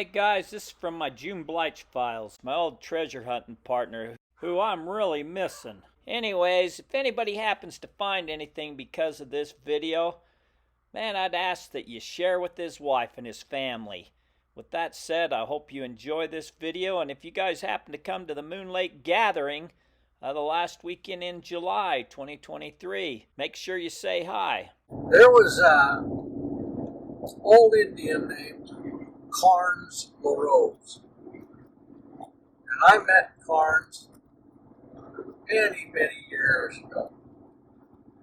Hey guys, this is from my June Baliach files, my old treasure hunting partner, who I'm really missing. Anyways, if anybody happens to find anything because of this video, man, I'd ask that you share with his wife and his family. With that said, I hope you enjoy this video, and if you guys happen to come to the Moon Lake Gathering the last weekend in July 2023, make sure you say hi. There was an old Indian named Carnes LaRose, and I met Carnes many years ago,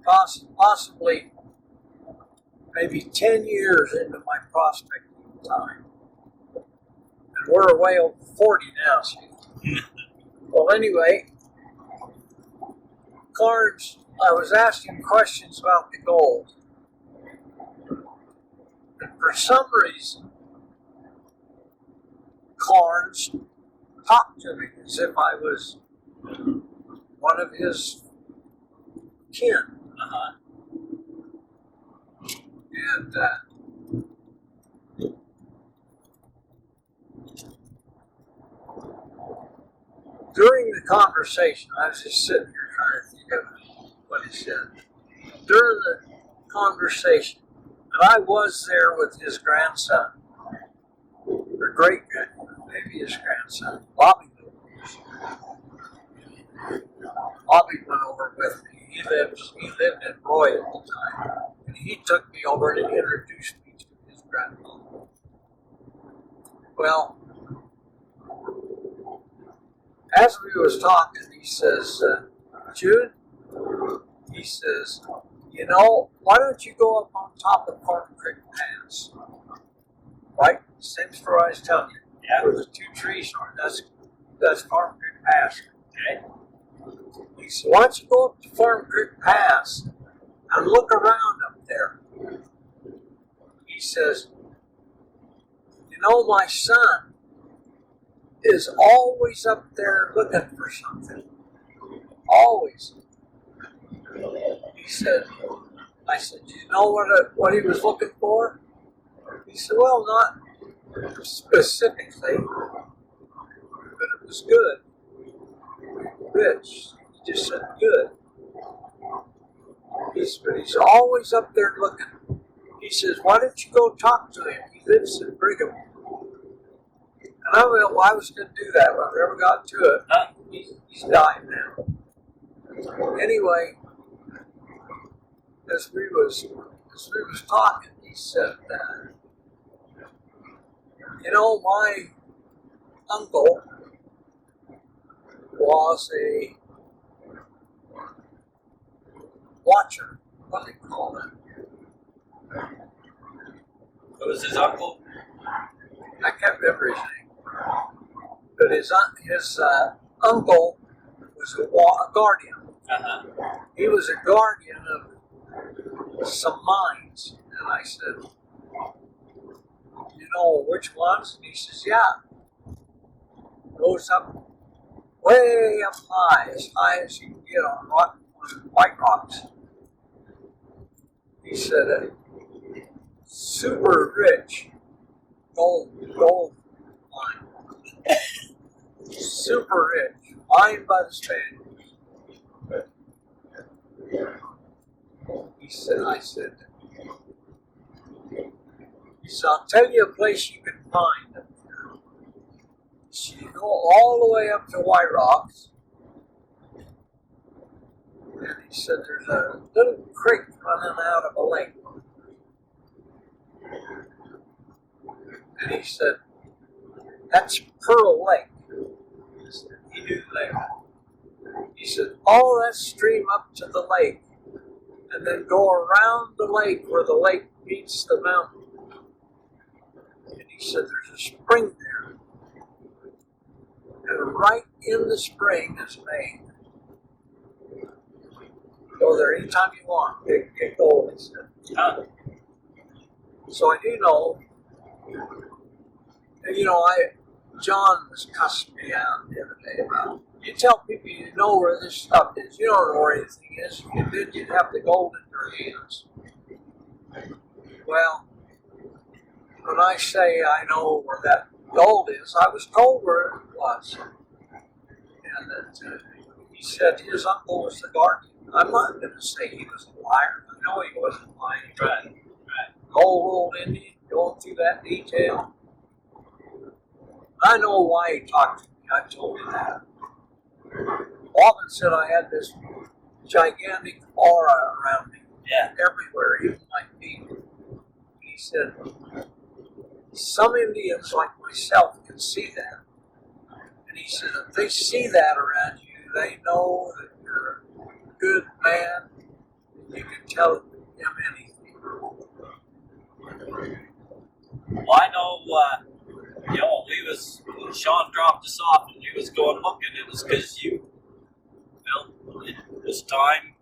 possibly maybe 10 years into my prospecting time, and we're way over 40 now, see. Well, anyway, Carnes, I was asking questions about the gold, and for some reason, Carnes talked to me as if I was one of his kin. And during the conversation, I was just sitting here trying to think of what he said. During the conversation, and I was there with his grandson, or great-grandson, maybe his grandson, Bobby. Bobby went over with me. He lived in Roy at the time, and he took me over and introduced me to his grandfather. Well, as we was talking, he says, June, he says, you know, why don't you go up on top of Farm Creek Pass? Right? Same story I was telling you. Yeah, there's two trees on it. That's Farm Creek Pass. Okay. He said, why don't you go up to Farm Creek Pass and look around up there? He says, you know, my son is always up there looking for something. Always. He said, I said, do you know what he was looking for? He said, well, not specifically, but it was good. Rich. He just said good. But he's always up there looking. He says, why don't you go talk to him? He lives in Brigham. And I went, well, I was going to do that, but I never got to it. He's dying now. Anyway, as we was talking, he said, you know, my uncle was a watcher. What do they call that? Who was his uncle? I can't remember his name. But his uncle was a guardian. He was a guardian of some mines. And I said, you know which ones? And he says, yeah. Goes up way up high as you can get on white rocks. He said, super rich gold mine. Super rich, mined by the Spaniards. He said, I'll tell you a place you can find them. So you go all the way up to White Rocks, and he said there's a little creek running out of a lake. And he said, that's Pearl Lake. He knew the lake. He said, follow that stream up to the lake, and then go around the lake where the lake meets the mountain. And he said, there's a spring there. And right in the spring is Maine. Go there anytime you want. Get gold, he said. So I do know, and you know, John was cussing me out the other day about, you tell people you know where this stuff is. You don't know where anything is. If you did, you'd have the gold in your hands. Well, when I say I know where that gold is. I was told where it was. And that he said his uncle was the guardian. I'm not going to say he was a liar. I know he wasn't lying. Right. Old Indian, going through that detail. I know why he talked to me. I told you that. Walden said I had this gigantic aura around me. Yeah. Everywhere, even my feet. He said, some Indians like myself can see that. And he said, if they see that around you, they know that you're a good man. You can tell them anything. Well, I know, when Sean dropped us off and he was going looking, it was because you felt it was time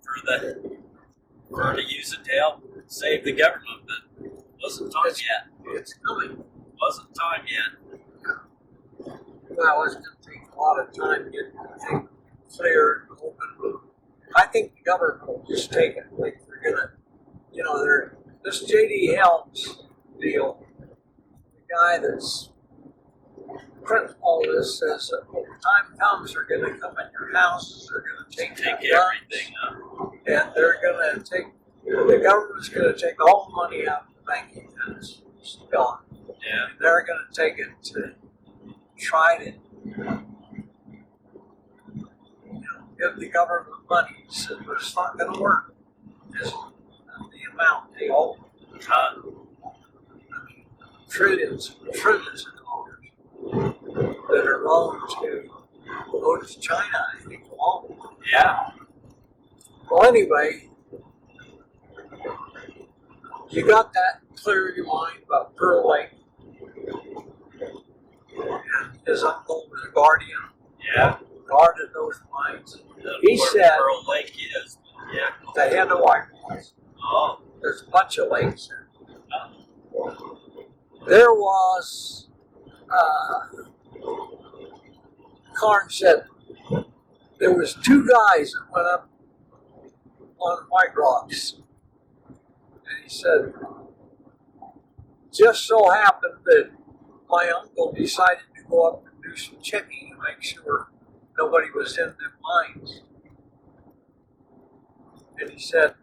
for her to use it to help save the government, but it wasn't time yet. It's coming. Wasn't time yet. Well, it's going to take a lot of time getting everything clear and open. I think the government will just take it. Like they're going to, this J.D. Helms deal, the guy that's printing all this says that when the time comes, they're going to come in your houses, they're going to take everything up. And they're going to take, the government's going to take all the money out of the banking accounts. It's gone. Yeah. And they're going to take it to try to give the government money, so it's not going to work. Just the amount they owe. Trillions of dollars that are loaned to China, I think, alone. Yeah. Well, anyway, you got that clear in your mind about Pearl Lake. And his uncle was a guardian. Yeah. Guarded those mines. He Where said Pearl Lake is. Yeah. the head of Whitewash. Oh. There's a bunch of lakes there. There was, Karn said, there was two guys that went up on White Rocks. And he said, just so happened that my uncle decided to go up and do some checking to make sure nobody was in the mines. And he said,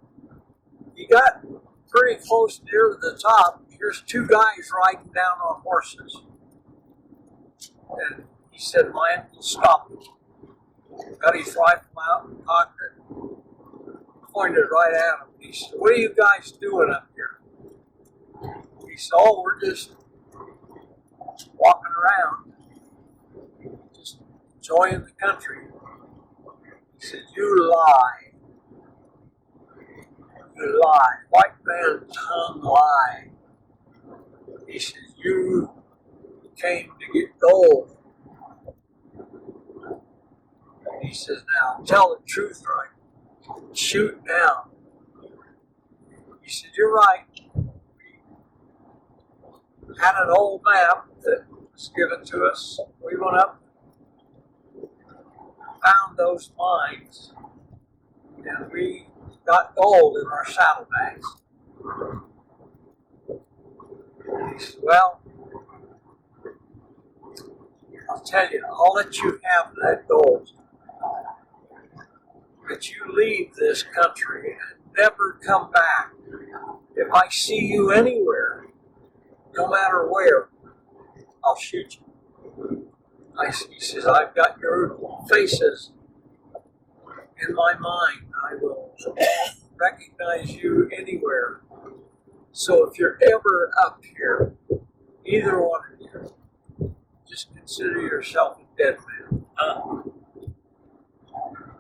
he got pretty close near to the top. Here's two guys riding down on horses. And he said, my uncle stopped him. Got his rifle out and cocked it, pointed right at him. He said, what are you guys doing up here? He said, oh, we're just walking around, just enjoying the country. He said, you lie. You lie. White man tongue lie. He says, you came to get gold. He says, now tell the truth right. Shoot down. He said, you're right. We had an old map that was given to us. We went up, found those mines, and we got gold in our saddlebags. He said, well, I'll tell you, I'll let you have that gold. But you leave this country and never come back. If I see you anywhere, no matter where, I'll shoot you. He says, I've got your faces in my mind. I will recognize you anywhere. So if you're ever up here, either one of you, just consider yourself a dead man.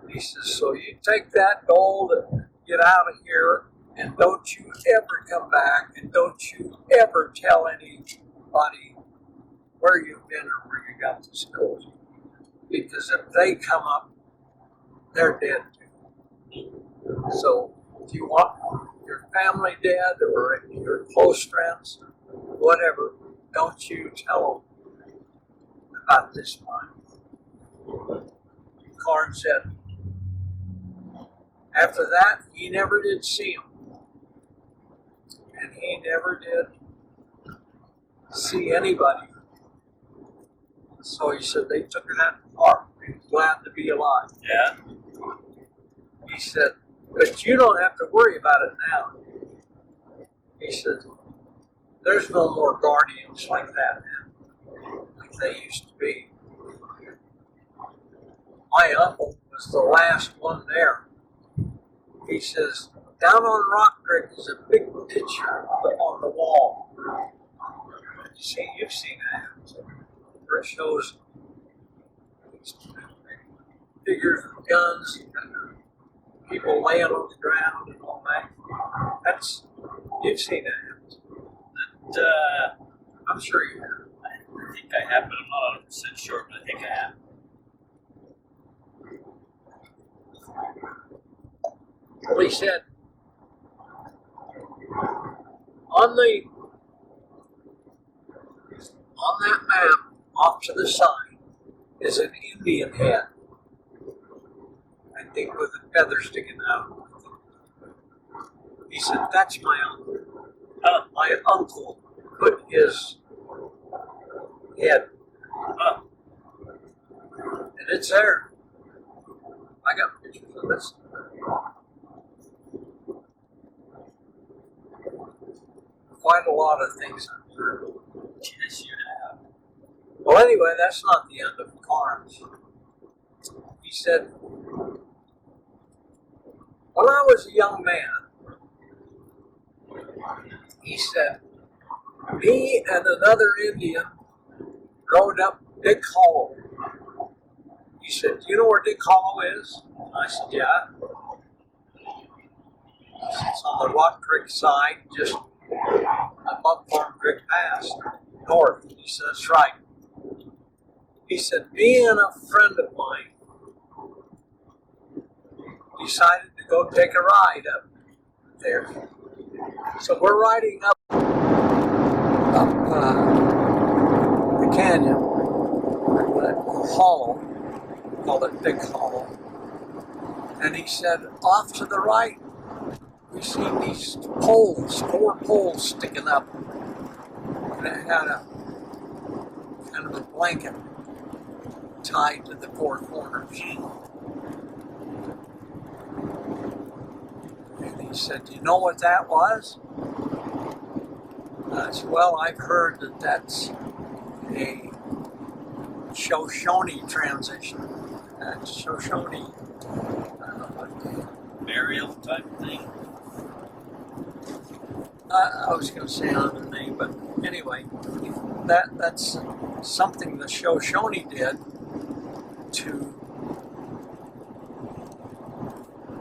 He says, so you take that gold and get out of here, and don't you ever come back, and don't you ever tell anybody where you've been or where you got this gold. Because if they come up, they're dead too. So if you want your family dead or your close friends, whatever, don't you tell them about this mine. Karn said, after that, he never did see him. And he never did see anybody So he said they took her that far. He was glad to be alive. Yeah. He said, but you don't have to worry about it now. He said, there's no more guardians like that now, like they used to be. My uncle was the last one there. He says, down on Rock Creek is a big picture on the wall. You've seen that. Where it shows figures with guns, and people laying on the ground and all that. You've seen that. I'm sure you have. I think I have, but I'm not 100% sure, but I think I have. Well, he said, on that map, off to the side, is an Indian head. I think with a feather sticking out. He said, that's my uncle. My uncle put his head. And it's there. I got pictures of this. Quite a lot of things I've heard. Yes, you have. Well, anyway, that's not the end of Carnes. He said, when I was a young man, he said, me and another Indian rode up Big Hollow. He said, do you know where Big Hollow is? I said, yeah. It's on the Rock Creek side, just above Farm Creek Pass, north. He said, that's right. He said, me and a friend of mine decided to go take a ride up there. So we're riding up the canyon, hollow, called it Big Hollow. And he said, off to the right, we see these poles, 4 poles sticking up. And it had a kind of a blanket tied to the 4 corners. And he said, do you know what that was? I said, well, I've heard that that's a Shoshone transition. Shoshone burial type thing. I was going to say another name, but anyway, that's something the Shoshone did to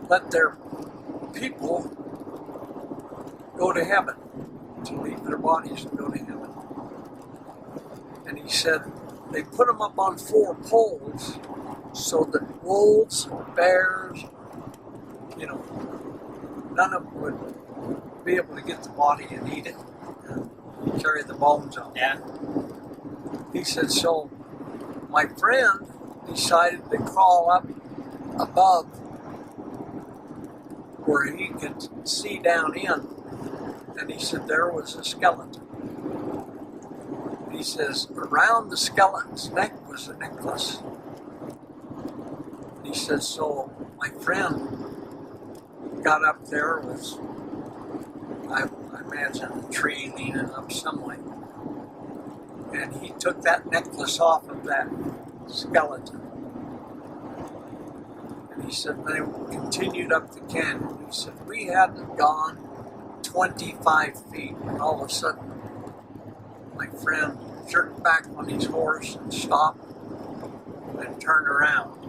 let their people go to heaven, to leave their bodies and go to heaven. And he said they put them up on 4 poles so that wolves, bears, none of them would be able to get the body and eat it, and carry the bones out. Yeah. He said, so my friend decided to crawl up above where he could see down in, and he said there was a skeleton. He says around the skeleton's neck was a necklace. He says, so my friend got up there with, I imagine, a tree leaning up somewhere. And he took that necklace off of that skeleton. And he said, they continued up the canyon. He said, we hadn't gone 25 feet. And all of a sudden, my friend jerked back on his horse and stopped and turned around.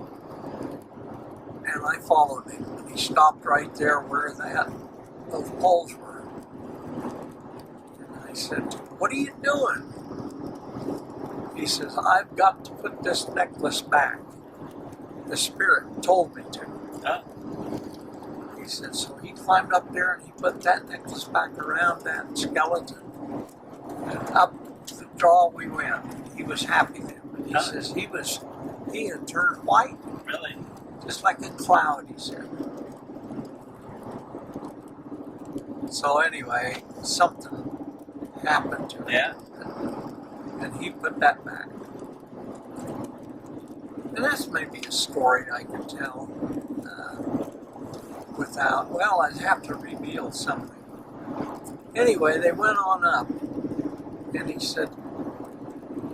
And I followed him. And he stopped right there where those poles were. And I said, what are you doing? He says, I've got to put this necklace back. The spirit told me to. He said, so he climbed up there and he put that necklace back around that skeleton. And up the draw we went. He was happy then. But he says he had turned white. Really? Just like a cloud, he said. So anyway, something happened to him. Yeah. And he put that back. And that's maybe a story I could tell without, well, I'd have to reveal something. Anyway, they went on up, and he said,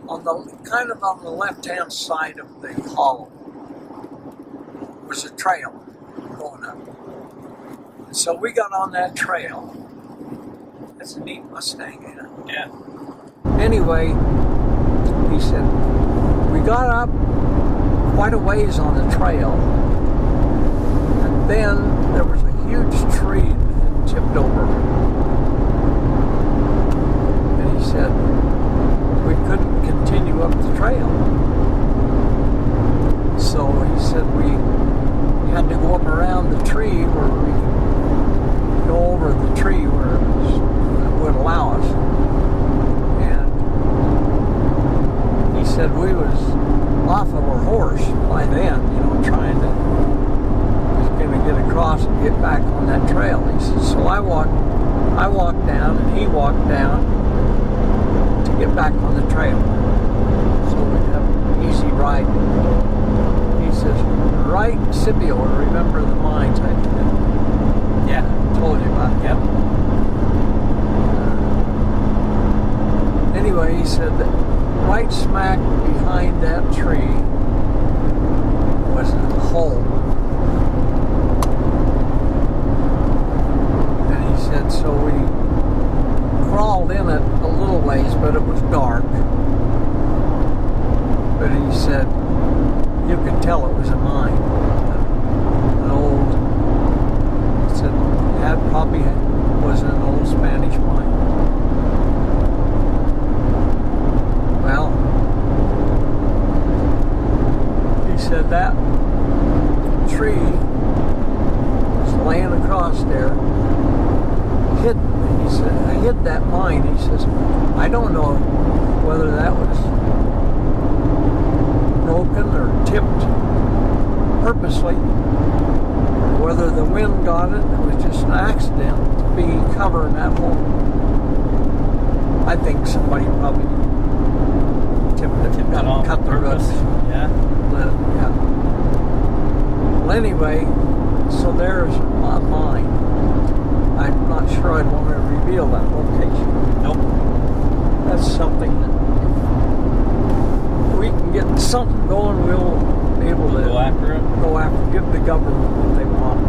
on the kind of on the left-hand side of the hollow was a trail going up. And so we got on that trail. That's a neat Mustang, ain't it? Yeah. Anyway, he said, we got up quite a ways on the trail, and then there was a huge tree that tipped over. And he said, we couldn't continue up the trail. So he said we had to go up around the tree where we could go over the tree where it would allow us. And he said we was off of our horse by then, you know, trying to get across and get back on that trail. He said, so I walked down and he walked down to get back on the trail. So we'd have an easy ride. He says, right Scipio, remember the mines I told you about? Yep. Anyway, he said that right smack behind that tree was a hole. And he said, so we crawled in it a little ways, but it was dark. But he said, you could tell it was a mine. An old, he said, that probably was an old Spanish mine. Well, he said that tree was laying across there, hidden. He said, I hid that mine. He says, I don't know whether that was broken or tipped purposely, or whether the wind got it. It was just an accident to be covering that hole. I think somebody probably tipped it, cut the roots. Yeah. Yeah. Well, anyway, so there's a mine. I'm not sure I'd want to reveal that location. Nope. That's something that if we can get something going, we'll be able to Go after it. give the government what they want.